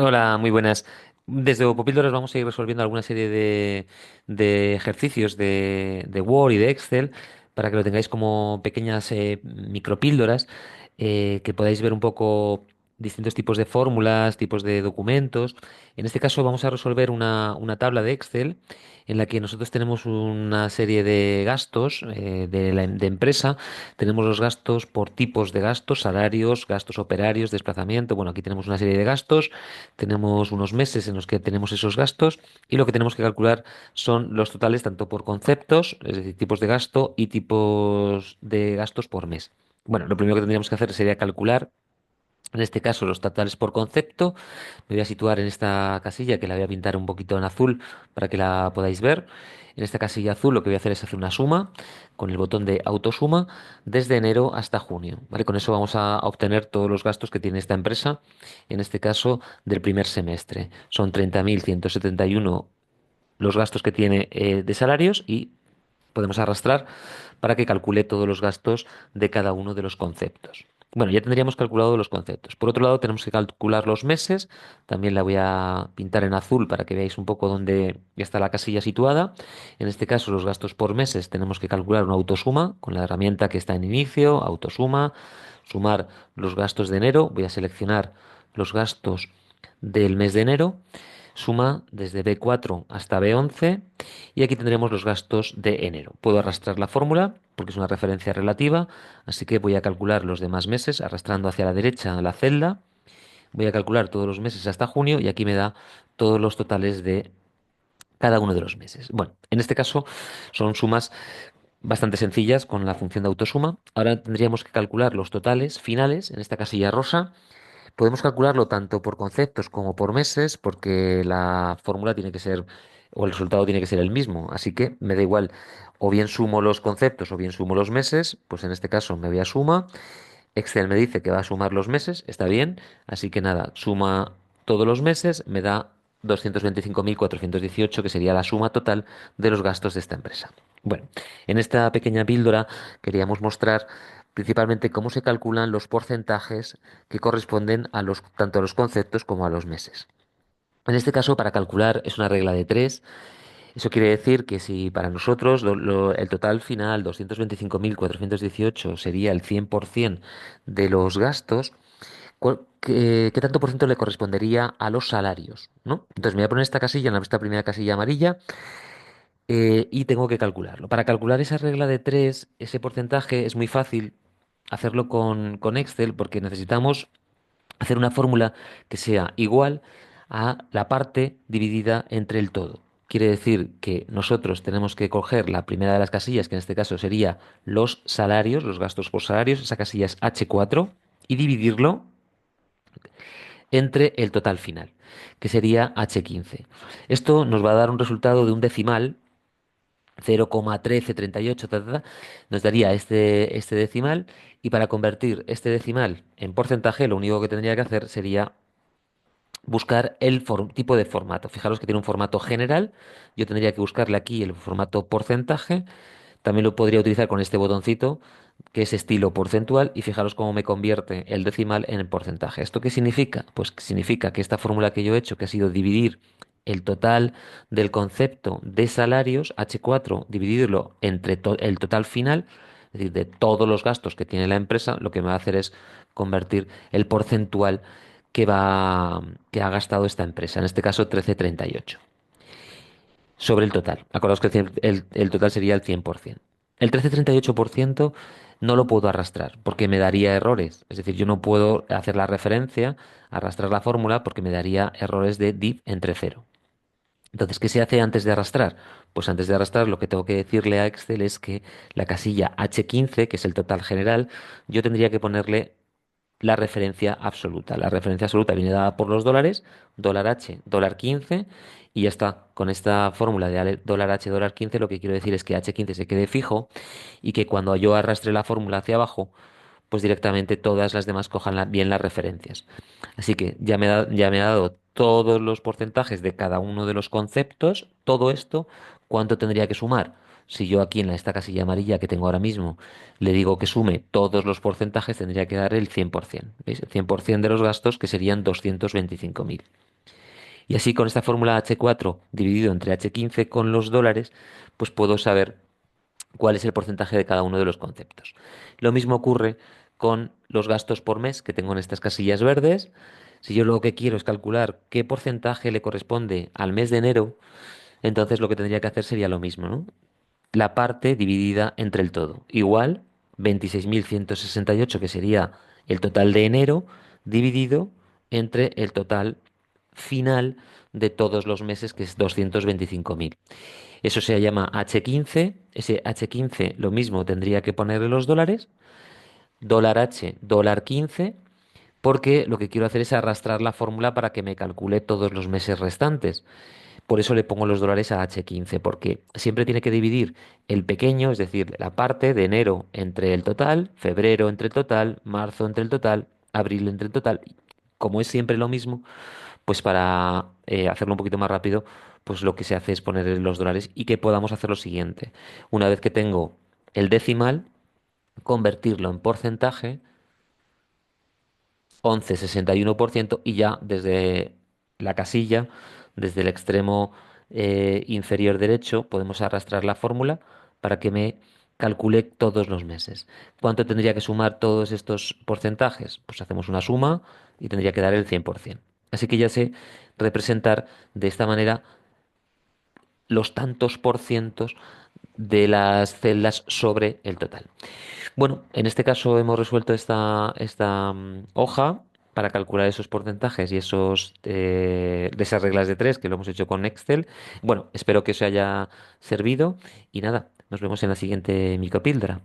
Hola, muy buenas. Desde Opopíldoras vamos a ir resolviendo alguna serie de ejercicios de Word y de Excel para que lo tengáis como pequeñas micropíldoras que podáis ver un poco distintos tipos de fórmulas, tipos de documentos. En este caso vamos a resolver una tabla de Excel en la que nosotros tenemos una serie de gastos de empresa. Tenemos los gastos por tipos de gastos, salarios, gastos operarios, desplazamiento. Bueno, aquí tenemos una serie de gastos. Tenemos unos meses en los que tenemos esos gastos y lo que tenemos que calcular son los totales tanto por conceptos, es decir, tipos de gasto y tipos de gastos por mes. Bueno, lo primero que tendríamos que hacer sería calcular, en este caso, los totales por concepto. Me voy a situar en esta casilla que la voy a pintar un poquito en azul para que la podáis ver. En esta casilla azul lo que voy a hacer es hacer una suma con el botón de autosuma desde enero hasta junio. ¿Vale? Con eso vamos a obtener todos los gastos que tiene esta empresa, en este caso del primer semestre. Son 30.171 los gastos que tiene de salarios y podemos arrastrar para que calcule todos los gastos de cada uno de los conceptos. Bueno, ya tendríamos calculado los conceptos. Por otro lado, tenemos que calcular los meses. También la voy a pintar en azul para que veáis un poco dónde está la casilla situada. En este caso, los gastos por meses tenemos que calcular una autosuma con la herramienta que está en inicio, autosuma, sumar los gastos de enero. Voy a seleccionar los gastos del mes de enero. Suma desde B4 hasta B11 y aquí tendremos los gastos de enero. Puedo arrastrar la fórmula porque es una referencia relativa, así que voy a calcular los demás meses arrastrando hacia la derecha la celda. Voy a calcular todos los meses hasta junio y aquí me da todos los totales de cada uno de los meses. Bueno, en este caso son sumas bastante sencillas con la función de autosuma. Ahora tendríamos que calcular los totales finales en esta casilla rosa. Podemos calcularlo tanto por conceptos como por meses, porque la fórmula tiene que ser, o el resultado tiene que ser el mismo. Así que me da igual, o bien sumo los conceptos o bien sumo los meses. Pues en este caso me voy a suma. Excel me dice que va a sumar los meses, está bien. Así que nada, suma todos los meses, me da 225.418, que sería la suma total de los gastos de esta empresa. Bueno, en esta pequeña píldora queríamos mostrar principalmente cómo se calculan los porcentajes que corresponden a los, tanto a los conceptos como a los meses. En este caso, para calcular es una regla de tres. Eso quiere decir que si para nosotros el total final, 225.418, sería el 100% de los gastos, ¿qué tanto por ciento le correspondería a los salarios? ¿No? Entonces me voy a poner esta casilla, en esta primera casilla amarilla, y tengo que calcularlo. Para calcular esa regla de tres, ese porcentaje, es muy fácil hacerlo con Excel porque necesitamos hacer una fórmula que sea igual a la parte dividida entre el todo. Quiere decir que nosotros tenemos que coger la primera de las casillas, que en este caso sería los salarios, los gastos por salarios, esa casilla es H4, y dividirlo entre el total final, que sería H15. Esto nos va a dar un resultado de un decimal 0,1338, nos daría este decimal, y para convertir este decimal en porcentaje, lo único que tendría que hacer sería buscar el tipo de formato. Fijaros que tiene un formato general, yo tendría que buscarle aquí el formato porcentaje, también lo podría utilizar con este botoncito que es estilo porcentual y fijaros cómo me convierte el decimal en el porcentaje. ¿Esto qué significa? Pues que significa que esta fórmula que yo he hecho, que ha sido dividir el total del concepto de salarios, H4, dividirlo entre el total final, es decir, de todos los gastos que tiene la empresa, lo que me va a hacer es convertir el porcentual que ha gastado esta empresa, en este caso 13,38 sobre el total. Acordaos que el total sería el 100%. El 13,38% no lo puedo arrastrar porque me daría errores. Es decir, yo no puedo hacer la referencia, arrastrar la fórmula porque me daría errores de div entre cero. Entonces, ¿qué se hace antes de arrastrar? Pues antes de arrastrar lo que tengo que decirle a Excel es que la casilla H15, que es el total general, yo tendría que ponerle la referencia absoluta. La referencia absoluta viene dada por los dólares, dólar H, dólar 15, y ya está. Con esta fórmula de dólar H, dólar 15, lo que quiero decir es que H15 se quede fijo y que cuando yo arrastre la fórmula hacia abajo, pues directamente todas las demás cojan bien las referencias. Así que ya me ha dado todos los porcentajes de cada uno de los conceptos. Todo esto, ¿cuánto tendría que sumar? Si yo aquí en esta casilla amarilla que tengo ahora mismo le digo que sume todos los porcentajes, tendría que dar el 100%. ¿Veis? El 100% de los gastos, que serían 225.000. Y así con esta fórmula H4 dividido entre H15 con los dólares, pues puedo saber cuál es el porcentaje de cada uno de los conceptos. Lo mismo ocurre con los gastos por mes que tengo en estas casillas verdes. Si yo lo que quiero es calcular qué porcentaje le corresponde al mes de enero, entonces lo que tendría que hacer sería lo mismo, ¿no? La parte dividida entre el todo. Igual 26.168, que sería el total de enero, dividido entre el total final de todos los meses, que es 225.000. Eso se llama H15. Ese H15 lo mismo tendría que ponerle los dólares. Dólar H, dólar 15, porque lo que quiero hacer es arrastrar la fórmula para que me calcule todos los meses restantes. Por eso le pongo los dólares a H15, porque siempre tiene que dividir el pequeño, es decir, la parte de enero entre el total, febrero entre el total, marzo entre el total, abril entre el total. Como es siempre lo mismo, pues para hacerlo un poquito más rápido, pues lo que se hace es poner los dólares y que podamos hacer lo siguiente. Una vez que tengo el decimal, convertirlo en porcentaje, 11,61%, y ya desde la casilla, desde el extremo inferior derecho, podemos arrastrar la fórmula para que me calcule todos los meses. ¿Cuánto tendría que sumar todos estos porcentajes? Pues hacemos una suma y tendría que dar el 100%. Así que ya sé representar de esta manera los tantos por cientos de las celdas sobre el total. Bueno, en este caso hemos resuelto esta hoja para calcular esos porcentajes y de esas reglas de tres que lo hemos hecho con Excel. Bueno, espero que os haya servido y nada, nos vemos en la siguiente micropíldora.